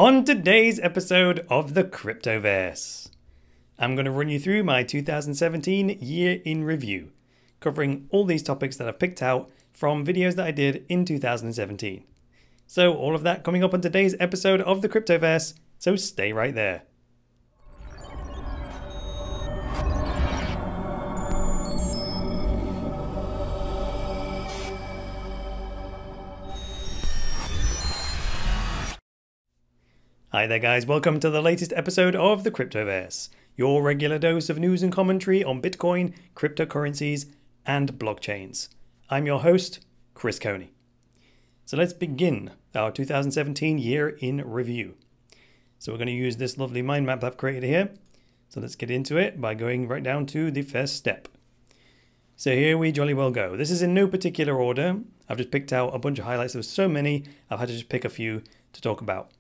On today's episode of the Cryptoverse, I'm going to run you through my 2017 year in review, covering all these topics that I've picked out from videos that I did in 2017. So all of that coming up on today's episode of the Cryptoverse, so stay right there. Hi there guys, welcome to the latest episode of the Cryptoverse, your regular dose of news and commentary on Bitcoin, cryptocurrencies, and blockchains. I'm your host, Chris Coney. So let's begin our 2017 year in review. So we're going to use this lovely mind map I've created here. So let's get into it by going right down to the first step. So here we jolly well go. This is in no particular order. I've just picked out a bunch of highlights. There were so many, I've had to just pick a few to talk about.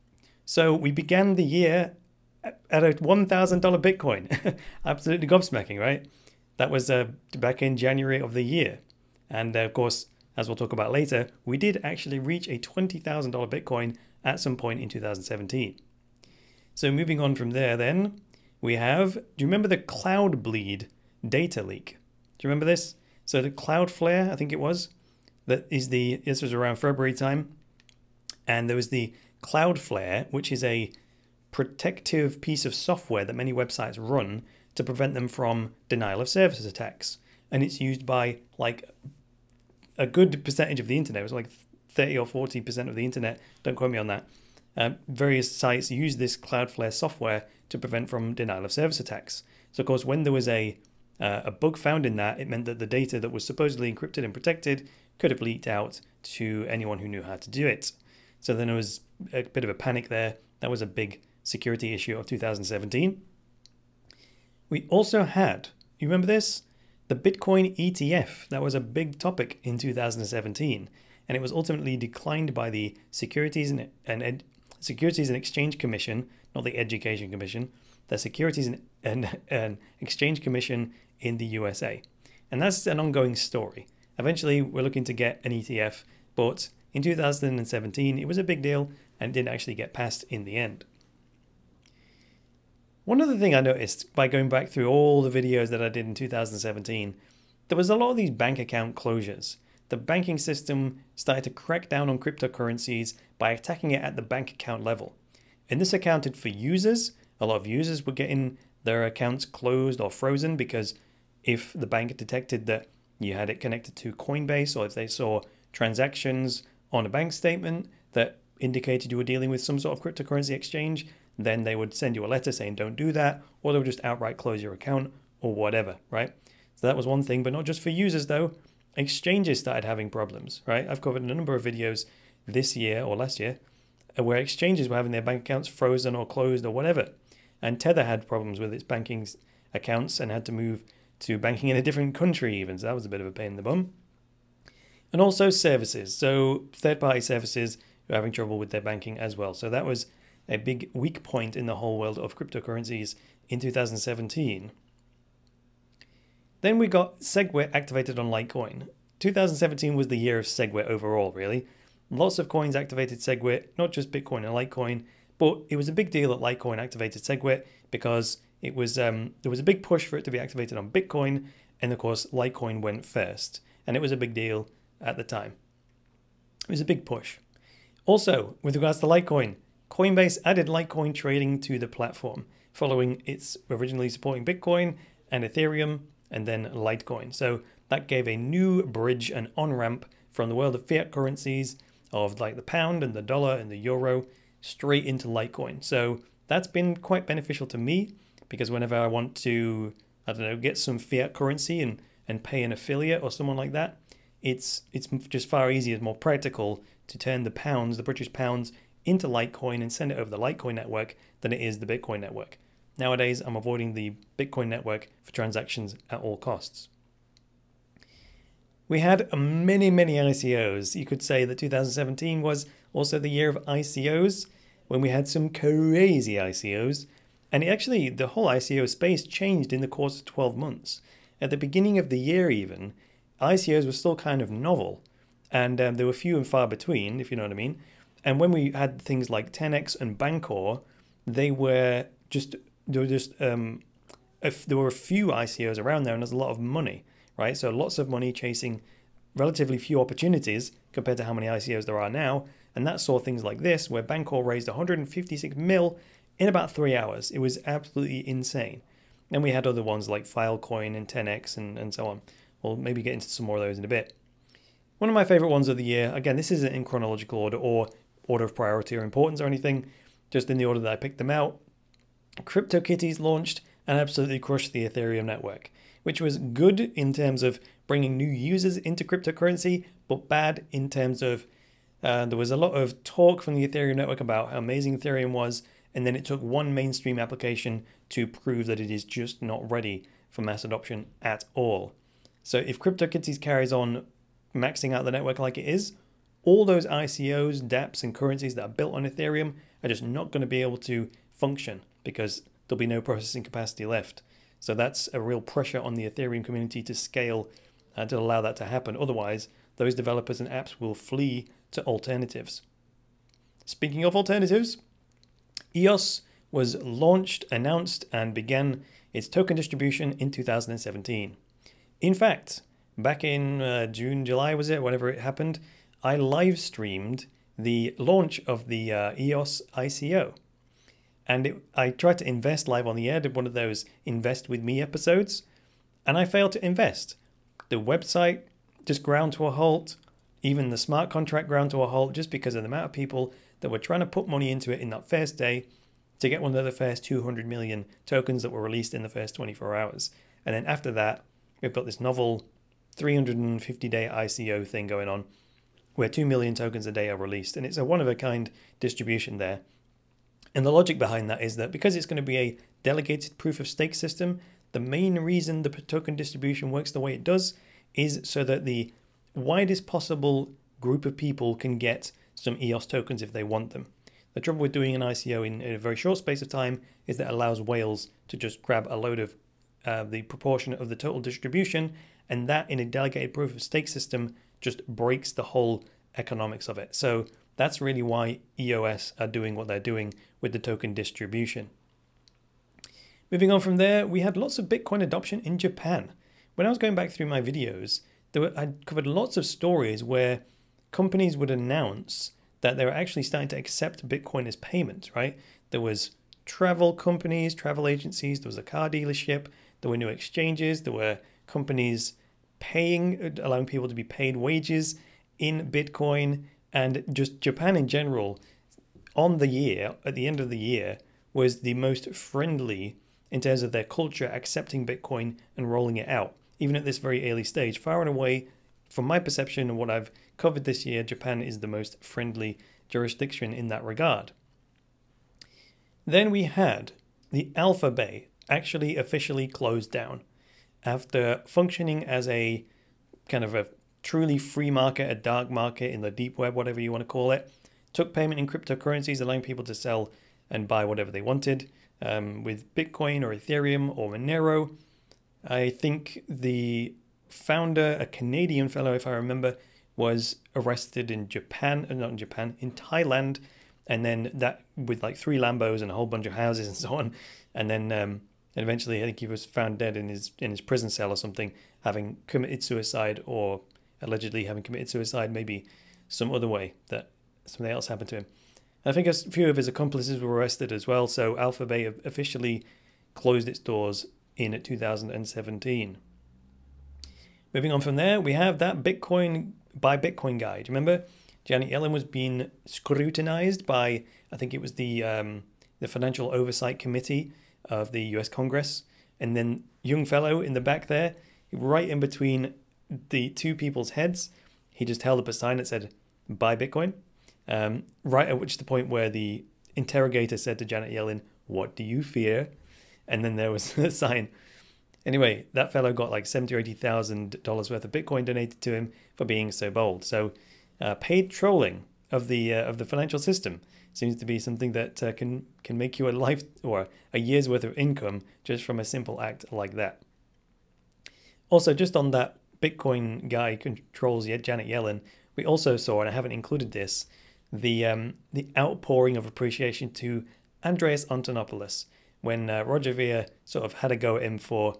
So we began the year at a $1,000 Bitcoin. Absolutely gobsmacking, right? That was back in January of the year. And of course, as we'll talk about later, we did actually reach a $20,000 Bitcoin at some point in 2017. So moving on from there then, we have, do you remember the Cloudbleed data leak? Do you remember this? So the Cloudflare, I think it was, this was around February time. And there was the Cloudflare, which is a protective piece of software that many websites run to prevent them from denial of services attacks. And it's used by like a good percentage of the internet. It was like 30 or 40% of the internet. Don't quote me on that. Various sites use this Cloudflare software to prevent from denial of service attacks. So of course, when there was a bug found in that, it meant that the data that was supposedly encrypted and protected could have leaked out to anyone who knew how to do it. So then there was a bit of a panic there. That was a big security issue of 2017. We also had, you remember this? The Bitcoin ETF. That was a big topic in 2017. And it was ultimately declined by the Securities and Exchange Commission, not the Education Commission, the Securities and Exchange Commission in the USA. And that's an ongoing story. Eventually, we're looking to get an ETF, but in 2017, it was a big deal and didn't actually get passed in the end. One other thing I noticed by going back through all the videos that I did in 2017, there was a lot of these bank account closures. The banking system started to crack down on cryptocurrencies by attacking it at the bank account level. And this accounted for users. A lot of users were getting their accounts closed or frozen because if the bank detected that you had it connected to Coinbase, or if they saw transactions on a bank statement that indicated you were dealing with some sort of cryptocurrency exchange, then they would send you a letter saying don't do that, or they would just outright close your account or whatever, right? So that was one thing, but not just for users though. Exchanges started having problems, right? I've covered a number of videos this year or last year where exchanges were having their bank accounts frozen or closed or whatever. And Tether had problems with its banking accounts and had to move to banking in a different country even, so that was a bit of a pain in the bum. And also services, so third-party services who are having trouble with their banking as well. So that was a big weak point in the whole world of cryptocurrencies in 2017. Then we got SegWit activated on Litecoin. 2017 was the year of SegWit overall, really. Lots of coins activated SegWit, not just Bitcoin and Litecoin, but it was a big deal that Litecoin activated SegWit because it was there was a big push for it to be activated on Bitcoin, and of course Litecoin went first, and it was a big deal at the time. It was a big push. Also, with regards to Litecoin, Coinbase added Litecoin trading to the platform, following its originally supporting Bitcoin and Ethereum, and then Litecoin. So that gave a new bridge and on-ramp from the world of fiat currencies of like the pound and the dollar and the euro straight into Litecoin. So that's been quite beneficial to me because whenever I want to, I don't know, get some fiat currency and pay an affiliate or someone like that, it's just far easier, more practical to turn the pounds, the British pounds, into Litecoin and send it over the Litecoin network than it is the Bitcoin network. Nowadays, I'm avoiding the Bitcoin network for transactions at all costs. We had many ICOs. You could say that 2017 was also the year of ICOs, when we had some crazy ICOs. And actually, the whole ICO space changed in the course of 12 months. At the beginning of the year even, ICOs were still kind of novel, and they were few and far between, if you know what I mean. And when we had things like 10x and Bancor, they were just there were a few ICOs around there, and there's a lot of money, right? So lots of money chasing relatively few opportunities compared to how many ICOs there are now. And that saw things like this, where Bancor raised 156 mil in about 3 hours. It was absolutely insane. Then we had other ones like Filecoin and 10x and so on. We'll maybe get into some more of those in a bit. One of my favorite ones of the year, again, this isn't in chronological order or order of priority or importance or anything, just in the order that I picked them out. CryptoKitties launched and absolutely crushed the Ethereum network, which was good in terms of bringing new users into cryptocurrency, but bad in terms of there was a lot of talk from the Ethereum network about how amazing Ethereum was, and then it took one mainstream application to prove that it is just not ready for mass adoption at all. So if CryptoKitties carries on maxing out the network like it is, all those ICOs, dApps, and currencies that are built on Ethereum are just not going to be able to function because there'll be no processing capacity left. So that's a real pressure on the Ethereum community to scale to allow that to happen. Otherwise, those developers and apps will flee to alternatives. Speaking of alternatives, EOS was launched, announced, and began its token distribution in 2017. In fact, back in June, July, was it? Whenever it happened, I live streamed the launch of the EOS ICO. And I tried to invest live on the air, did one of those Invest With Me episodes, and I failed to invest. The website just ground to a halt, even the smart contract ground to a halt, just because of the amount of people that were trying to put money into it in that first day to get one of the first 200 million tokens that were released in the first 24 hours. And then after that, we've got this novel 350-day ICO thing going on where 2 million tokens a day are released. And it's a one-of-a-kind distribution there. And the logic behind that is that because it's going to be a delegated proof-of-stake system, the main reason the token distribution works the way it does is so that the widest possible group of people can get some EOS tokens if they want them. The trouble with doing an ICO in a very short space of time is that it allows whales to just grab a load of the proportion of the total distribution, and that in a delegated proof-of-stake system just breaks the whole economics of it. So that's really why EOS are doing what they're doing with the token distribution. Moving on from there, we had lots of Bitcoin adoption in Japan. When I was going back through my videos, I covered lots of stories where companies would announce that they were actually starting to accept Bitcoin as payment, right? There was travel companies, travel agencies, there was a car dealership, there were new exchanges, there were companies allowing people to be paid wages in Bitcoin, and just Japan in general, at the end of the year, was the most friendly in terms of their culture accepting Bitcoin and rolling it out. Even at this very early stage, far and away, from my perception and what I've covered this year, Japan is the most friendly jurisdiction in that regard. Then we had the Alpha Bay actually officially closed down after functioning as a kind of a truly free market, a dark market in the deep web, whatever you want to call it. Took payment in cryptocurrencies, allowing people to sell and buy whatever they wanted with Bitcoin or Ethereum or Monero. I think the founder, a Canadian fellow, if I remember, was arrested in Japan, not in Japan, in Thailand, and then that with like 3 Lambos and a whole bunch of houses and so on, and then eventually I think he was found dead in his prison cell or something, having committed suicide, or allegedly having committed suicide, maybe some other way that something else happened to him. I think a few of his accomplices were arrested as well, so Alpha Bay officially closed its doors in 2017. Moving on from there, we have that Bitcoin by Bitcoin guy. Do you remember? Janet Yellen was being scrutinized by, I think it was the Financial Oversight Committee of the US Congress, and then young fellow in the back there, right in between the two people's heads, he just held up a sign that said, "Buy Bitcoin." Right at which the point where the interrogator said to Janet Yellen, "What do you fear?" And then there was a sign. Anyway, that fellow got like $70,000 or $80,000 worth of Bitcoin donated to him for being so bold. So paid trolling of the financial system seems to be something that can make you a life or a year's worth of income just from a simple act like that. Also, just on that Bitcoin guy controls Janet Yellen, we also saw, and I haven't included this, the outpouring of appreciation to Andreas Antonopoulos when Roger Ver sort of had a go at him for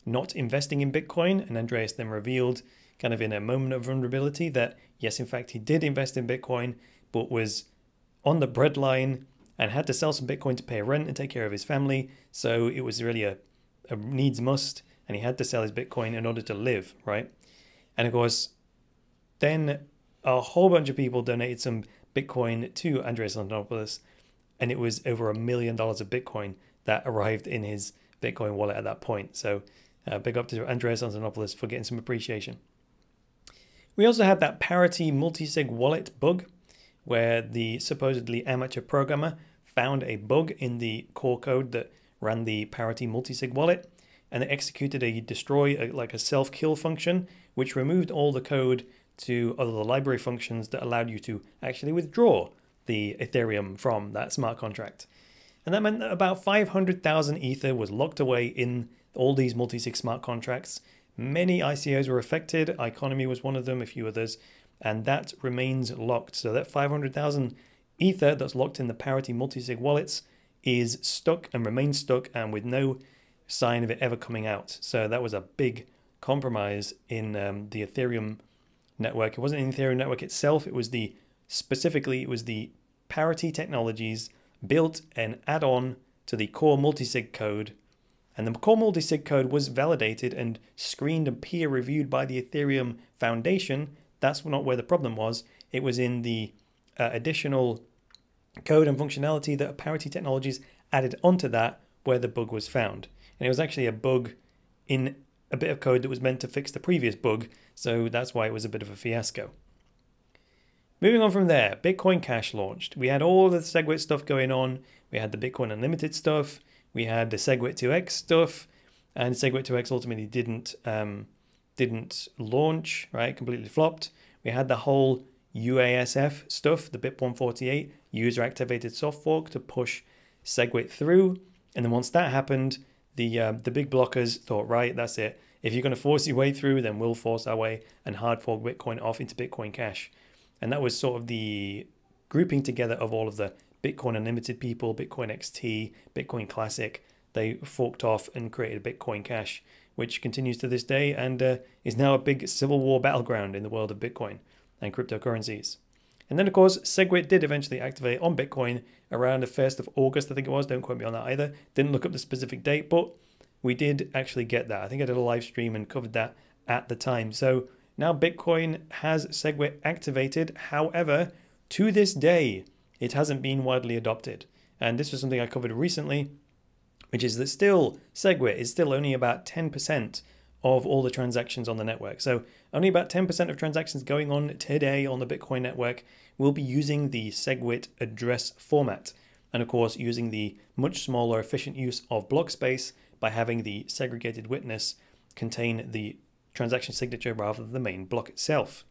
not investing in Bitcoin, and Andreas then revealed, kind of in a moment of vulnerability, that yes, in fact, he did invest in Bitcoin, but was on the breadline and had to sell some Bitcoin to pay rent and take care of his family. So it was really a needs must, and he had to sell his Bitcoin in order to live, right? And of course, then a whole bunch of people donated some Bitcoin to Andreas Antonopoulos, and it was over $1 million of Bitcoin that arrived in his Bitcoin wallet at that point. So big up to Andreas Antonopoulos for getting some appreciation. We also had that parity multisig wallet bug, where the supposedly amateur programmer found a bug in the core code that ran the parity multisig wallet, and they executed a destroy, like a self-kill function, which removed all the code to other library functions that allowed you to actually withdraw the Ethereum from that smart contract. And that meant that about 500,000 Ether was locked away in all these multisig smart contracts. Many ICOs were affected. Iconomy was one of them, a few others, and that remains locked. So that 500,000 Ether that's locked in the parity multisig wallets is stuck and remains stuck, and with no sign of it ever coming out. So that was a big compromise in the Ethereum network. It wasn't in the Ethereum network itself. It was the parity technologies built an add-on to the core multisig code. And the core multisig code was validated and screened and peer-reviewed by the Ethereum Foundation. That's not where the problem was. It was in the additional code and functionality that Parity Technologies added onto that where the bug was found. And it was actually a bug in a bit of code that was meant to fix the previous bug, so that's why it was a bit of a fiasco. Moving on from there, Bitcoin Cash launched. We had all the SegWit stuff going on. We had the Bitcoin Unlimited stuff. We had the SegWit 2x stuff, and SegWit 2x ultimately didn't launch, right? Completely flopped. We had the whole UASF stuff, the BIP148 user activated soft fork to push SegWit through. And then once that happened, the big blockers thought, right, that's it. If you're going to force your way through, then we'll force our way and hard fork Bitcoin off into Bitcoin Cash. And that was sort of the grouping together of all of the Bitcoin Unlimited people, Bitcoin XT, Bitcoin Classic. They forked off and created Bitcoin Cash, which continues to this day and is now a big civil war battleground in the world of Bitcoin and cryptocurrencies. And then, of course, SegWit did eventually activate on Bitcoin around the 1st of August, I think it was. Don't quote me on that either. Didn't look up the specific date, but we did actually get that. I think I did a live stream and covered that at the time. So now Bitcoin has SegWit activated. However, to this day, it hasn't been widely adopted. And this was something I covered recently, which is that still SegWit is still only about 10% of all the transactions on the network. So only about 10% of transactions going on today on the Bitcoin network will be using the SegWit address format. And of course, using the much smaller efficient use of block space by having the segregated witness contain the transaction signature rather than the main block itself.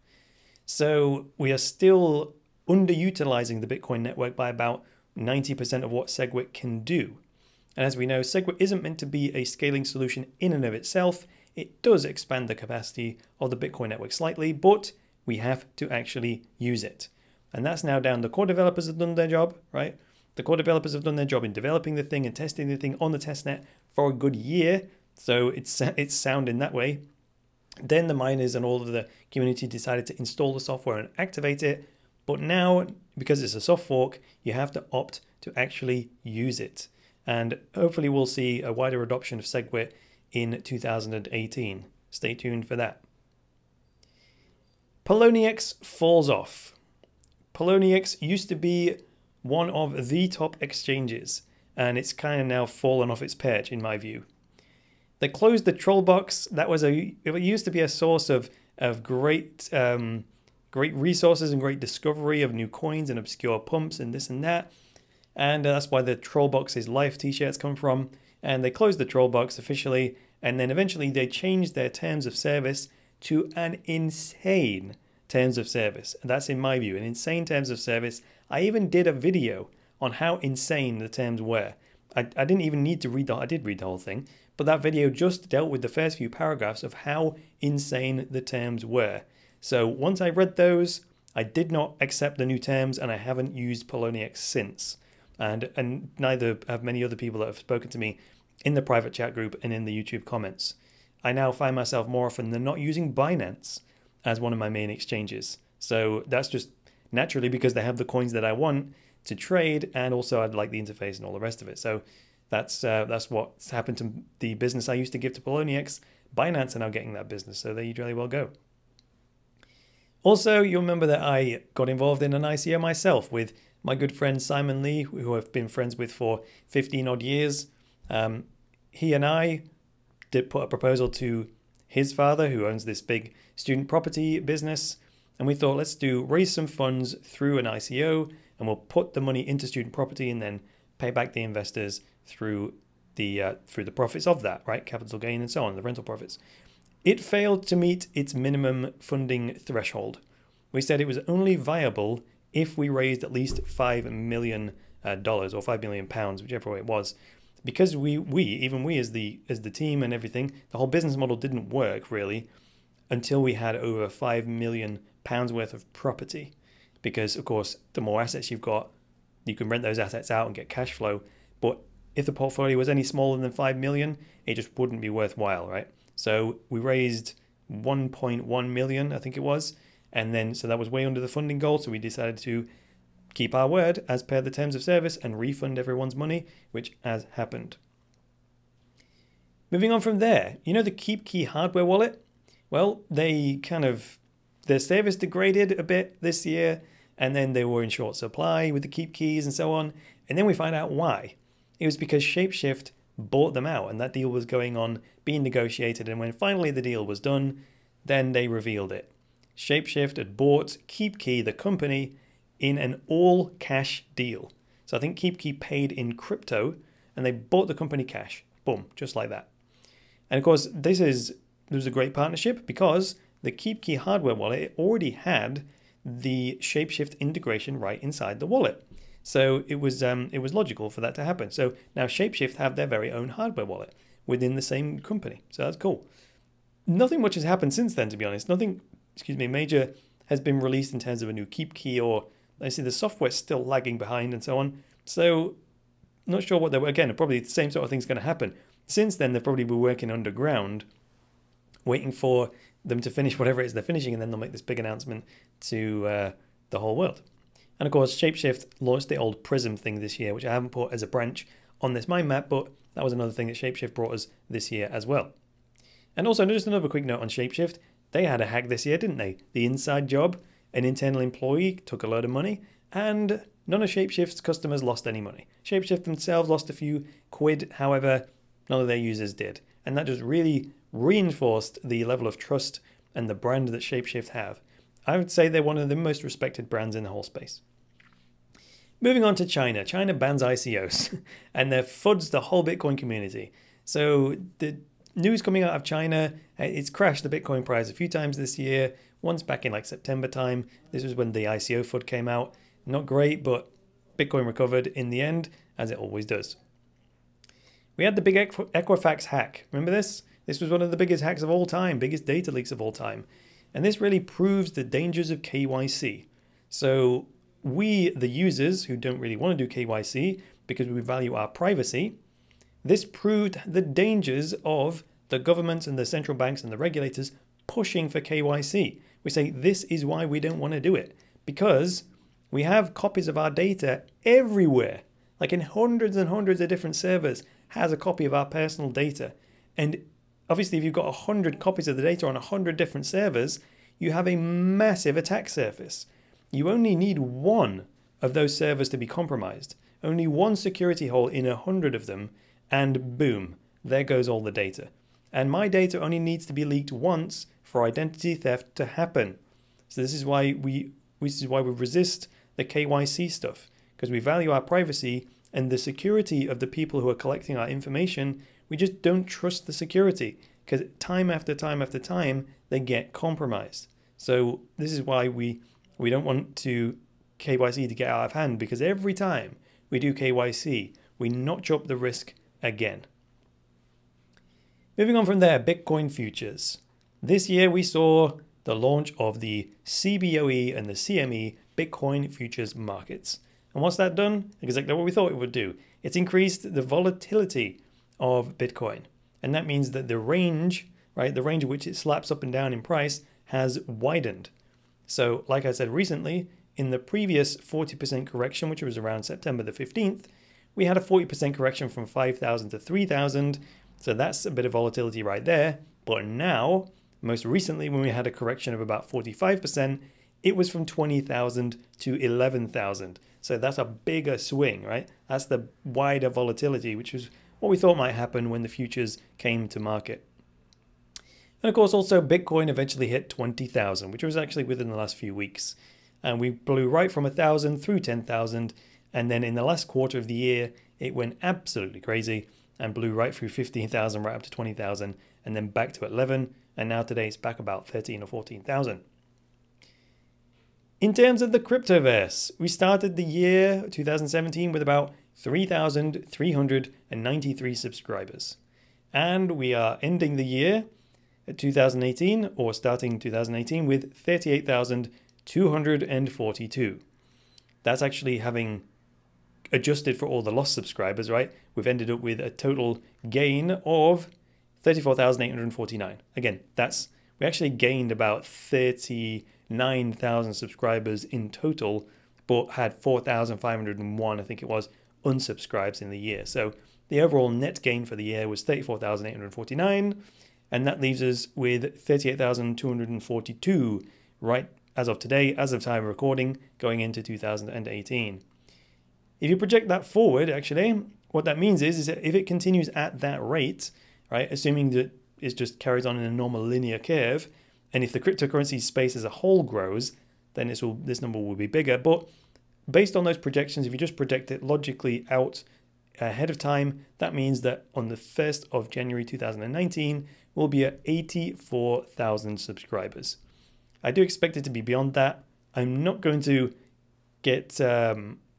So we are still underutilizing the Bitcoin network by about 90% of what SegWit can do. And as we know, SegWit isn't meant to be a scaling solution in and of itself. It does expand the capacity of the Bitcoin network slightly, but we have to actually use it. And that's now down. The core developers have done their job, right? The core developers have done their job in developing the thing and testing the thing on the testnet for a good year. So it's sound in that way. Then the miners and all of the community decided to install the software and activate it. But now, because it's a soft fork, you have to opt to actually use it. And hopefully we'll see a wider adoption of SegWit in 2018. Stay tuned for that. Poloniex falls off. Poloniex used to be one of the top exchanges, and it's kind of now fallen off its perch in my view. They closed the troll box. It used to be a source of great resources and great discovery of new coins and obscure pumps and this and that. And that's why the Trollbox's life t-shirts come from. And they closed the Trollbox officially, and then eventually they changed their terms of service to an insane terms of service. And that's, in my view, an insane terms of service. I even did a video on how insane the terms were. I didn't even need to read I did read the whole thing, but that video just dealt with the first few paragraphs of how insane the terms were. So once I read those, I did not accept the new terms, and I haven't used Poloniex since. And neither have many other people that have spoken to me in the private chat group and in the YouTube comments. I now find myself more often than not using Binance as one of my main exchanges. So that's just naturally because they have the coins that I want to trade, and also I'd like the interface and all the rest of it. So that's what's happened to the business I used to give to Poloniex. Binance are now getting that business, so there you jolly well go. Also, you'll remember that I got involved in an ICO myself with my good friend Simon Lee, who I've been friends with for 15 odd years. He and I did put a proposal to his father, who owns this big student property business, and we thought, let's raise some funds through an ICO, and we'll put the money into student property and then pay back the investors through the profits of that, right? Capital gain and so on, the rental profits. It failed to meet its minimum funding threshold. We said it was only viable if we raised at least $5 million or £5 million, whichever way it was. Because even we as the team and everything, the whole business model didn't work really until we had over £5 million worth of property. Because of course, the more assets you've got, you can rent those assets out and get cash flow. But if the portfolio was any smaller than 5 million, it just wouldn't be worthwhile, right? So we raised 1.1 million, I think it was. And then, so that was way under the funding goal. So we decided to keep our word as per the terms of service and refund everyone's money, which has happened. Moving on from there, you know the KeepKey hardware wallet? Well, their service degraded a bit this year, and then they were in short supply with the KeepKeys and so on. And then we find out why. It was because Shapeshift bought them out, and that deal was going on, being negotiated, and when finally the deal was done, then they revealed it. Shapeshift had bought KeepKey, the company, in an all-cash deal. So I think KeepKey paid in crypto, and they bought the company cash. Boom, just like that. And of course, there was a great partnership because the KeepKey hardware wallet already had the Shapeshift integration right inside the wallet. So it was logical for that to happen. So now Shapeshift have their very own hardware wallet within the same company. So that's cool. Nothing much has happened since then, to be honest. Nothing, major has been released in terms of a new KeepKey, or I see the software's still lagging behind and so on. So not sure what they were. Again, probably the same sort of thing's going to happen. Since then, they've probably been working underground, waiting for them to finish whatever it is they're finishing, and then they'll make this big announcement to the whole world. And of course, Shapeshift launched the old Prism thing this year, which I haven't put as a branch on this MindMap, but that was another thing that Shapeshift brought us this year as well. And also, just another quick note on Shapeshift. They had a hack this year, didn't they? The inside job, an internal employee took a load of money, and none of Shapeshift's customers lost any money. Shapeshift themselves lost a few quid, however, none of their users did. And that just really reinforced the level of trust and the brand that Shapeshift have. I would say they're one of the most respected brands in the whole space. Moving on to China. China bans ICOs and they've fudged the whole Bitcoin community. So the news coming out of China, it's crashed the Bitcoin price a few times this year. Once back in like September time. This was when the ICO FUD came out. Not great, but Bitcoin recovered in the end, as it always does. We had the big Equifax hack. Remember this? This was one of the biggest hacks of all time, biggest data leaks of all time. And this really proves the dangers of KYC. So we, the users who don't really want to do KYC because we value our privacy, this proved the dangers of the governments and the central banks and the regulators pushing for KYC. We say this is why we don't want to do it, because we have copies of our data everywhere, like in hundreds and hundreds of different servers has a copy of our personal data. And obviously if you've got 100 copies of the data on 100 different servers, you have a massive attack surface. You only need one of those servers to be compromised, only one security hole in 100 of them, and boom, there goes all the data. And my data only needs to be leaked once for identity theft to happen. So this is why we resist the KYC stuff, because we value our privacy and the security of the people who are collecting our information. We just don't trust the security, because time after time after time, they get compromised. So this is why we don't want KYC to get out of hand, because every time we do KYC, we notch up the risk again. Moving on from there, Bitcoin futures. This year we saw the launch of the CBOE and the CME Bitcoin futures markets. And what's that done? Exactly what we thought it would do. It's increased the volatility of Bitcoin. And that means that the range, right, the range at which it slaps up and down in price has widened. So like I said recently, in the previous 40% correction, which was around September the 15th, we had a 40% correction from 5,000 to 3,000. So that's a bit of volatility right there. But now, most recently, when we had a correction of about 45%, it was from 20,000 to 11,000. So that's a bigger swing, right? That's the wider volatility, which was what we thought might happen when the futures came to market. And of course, also Bitcoin eventually hit 20,000, which was actually within the last few weeks. And we blew right from 1,000 through 10,000. And then in the last quarter of the year, it went absolutely crazy and blew right through 15,000, right up to 20,000, and then back to 11. And now today it's back about 13 or 14,000. In terms of the Cryptoverse, we started the year 2017 with about 3,393 subscribers. And we are ending the year 2018, or starting 2018, with 38,242. That's actually having adjusted for all the lost subscribers, right? We've ended up with a total gain of 34,849. Again, we actually gained about 39,000 subscribers in total, but had 4,501, I think it was, unsubscribes in the year. So the overall net gain for the year was 34,849, and that leaves us with 38,242 right as of today, as of time of recording, going into 2018. If you project that forward, actually, what that means is that if it continues at that rate, right, assuming that it just carries on in a normal linear curve, and if the cryptocurrency space as a whole grows, then this number will be bigger. But based on those projections, if you just project it logically out ahead of time, that means that on the 1st of January 2019, we'll be at 84,000 subscribers. I do expect it to be beyond that. I'm not going to get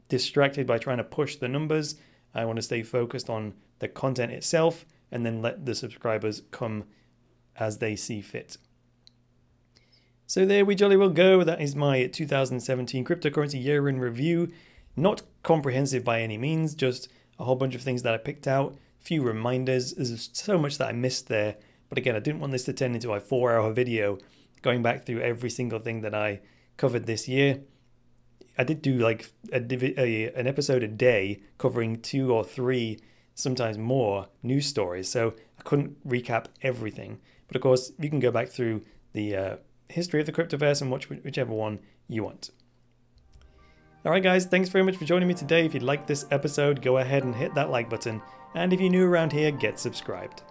distracted by trying to push the numbers. I want to stay focused on the content itself and then let the subscribers come as they see fit. So there we jolly well go. That is my 2017 cryptocurrency year in review. Not comprehensive by any means, just a whole bunch of things that I picked out, a few reminders. There's so much that I missed there. But again, I didn't want this to turn into a 4-hour video going back through every single thing that I covered this year. I did do like an episode a day covering 2 or 3, sometimes more news stories. So I couldn't recap everything. But of course, you can go back through the history of the Cryptoverse and watch whichever one you want. Alright guys, thanks very much for joining me today. If you liked this episode, go ahead and hit that like button. And if you're new around here, get subscribed.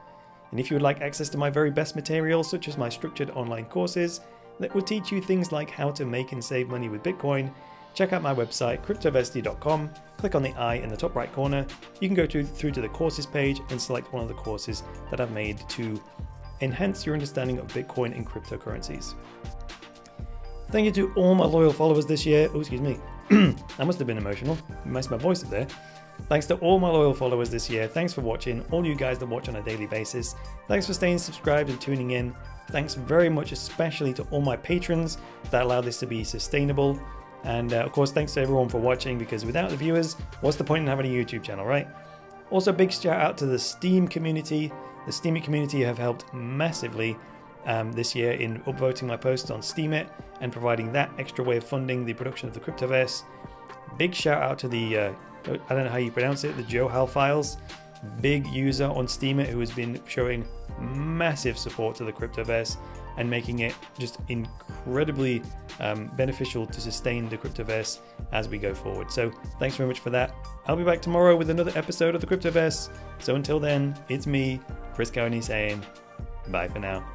And if you would like access to my very best material, such as my structured online courses that will teach you things like how to make and save money with Bitcoin, check out my website, cryptoversity.com, click on the I in the top right corner. You can go through to the courses page and select one of the courses that I've made to enhance your understanding of Bitcoin and cryptocurrencies. Thank you to all my loyal followers this year. Oh, excuse me. That must have been emotional. Messed my voice up there. Thanks to all my loyal followers this year. Thanks for watching. All you guys that watch on a daily basis. Thanks for staying subscribed and tuning in. Thanks very much, especially to all my patrons that allow this to be sustainable. And of course, thanks to everyone for watching, because without the viewers, what's the point in having a YouTube channel, right? Also, big shout out to the Steam community. The Steemit community have helped massively this year in upvoting my posts on Steemit and providing that extra way of funding the production of the Cryptoverse. Big shout out to the, I don't know how you pronounce it, the Johal files. Big user on Steemit who has been showing massive support to the Cryptoverse and making it just incredibly beneficial to sustain the Cryptoverse as we go forward. So thanks very much for that. I'll be back tomorrow with another episode of the Cryptoverse. So until then, it's me, Chris Coney, saying bye for now.